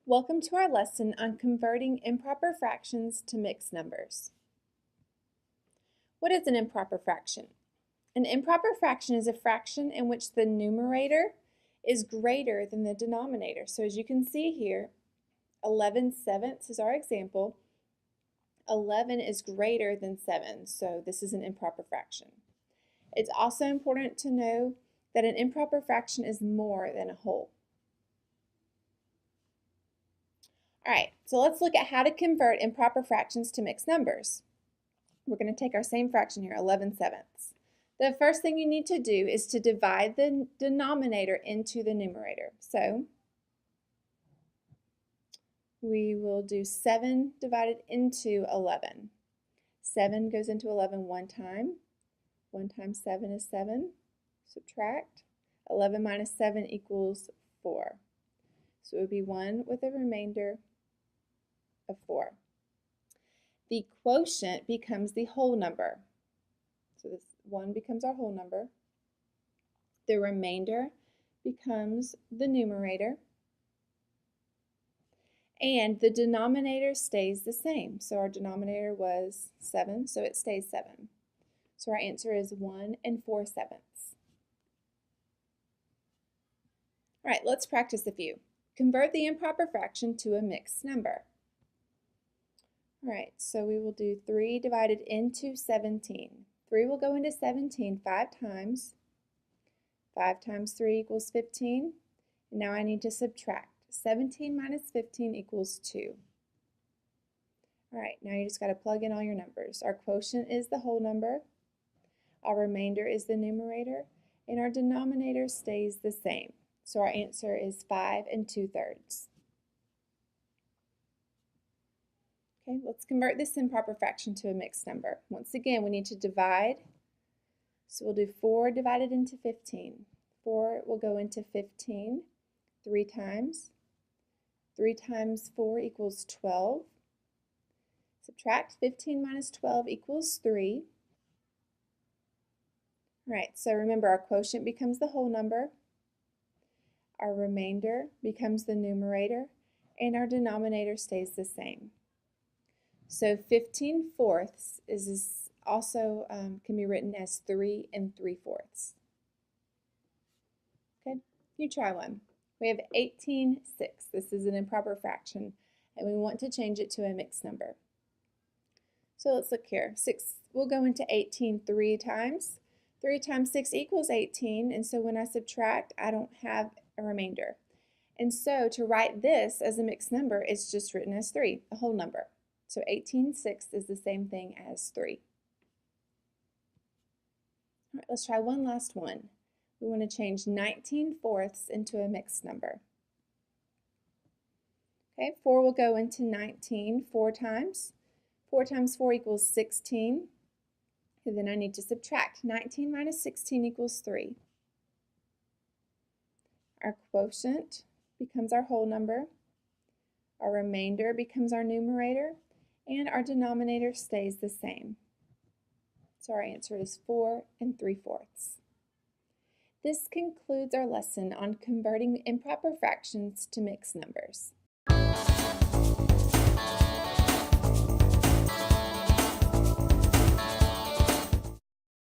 Welcome to our lesson on converting improper fractions to mixed numbers. What is an improper fraction? An improper fraction is a fraction in which the numerator is greater than the denominator. So as you can see here, 11/7 is our example. 11 is greater than 7, so this is an improper fraction. It's also important to know that an improper fraction is more than a whole. All right, so let's look at how to convert improper fractions to mixed numbers. We're going to take our same fraction here, 11/7. The first thing you need to do is to divide the denominator into the numerator. So we will do 7 divided into 11. 7 goes into 11 one time. 1 times 7 is 7. Subtract. 11 minus 7 equals 4. So it would be 1 with a remainder of 4. The quotient becomes the whole number. So this 1 becomes our whole number. The remainder becomes the numerator. And the denominator stays the same. So our denominator was 7, so it stays 7. So our answer is 1 4/7. All right, let's practice a few. Convert the improper fraction to a mixed number. All right, so we will do 3 divided into 17. 3 will go into 17 5 times. 5 times 3 equals 15. And now I need to subtract. 17 minus 15 equals 2. All right, now you just got to plug in all your numbers. Our quotient is the whole number. Our remainder is the numerator. And our denominator stays the same. So our answer is 5 2/3. Okay, let's convert this improper fraction to a mixed number. Once again, we need to divide. So we'll do 4 divided into 15. 4 will go into 15 3 times. 3 times 4 equals 12. Subtract 15 minus 12 equals 3. All right, so remember our quotient becomes the whole number. Our remainder becomes the numerator. And our denominator stays the same. So 15/4 is also can be written as 3 3/4. Okay, you try one. We have 18/6. This is an improper fraction, and we want to change it to a mixed number. So let's look here. 6 will go into 18 3 times. 3 times 6 equals 18, and so when I subtract, I don't have a remainder. And so to write this as a mixed number, it's just written as 3, a whole number. So 18/6 is the same thing as 3. All right, let's try one last one. We want to change 19/4 into a mixed number. Okay, 4 will go into 19 4 times. 4 times 4 equals 16. And then I need to subtract. 19 minus 16 equals 3. Our quotient becomes our whole number. Our remainder becomes our numerator. And our denominator stays the same. So our answer is 4 3/4. This concludes our lesson on converting improper fractions to mixed numbers.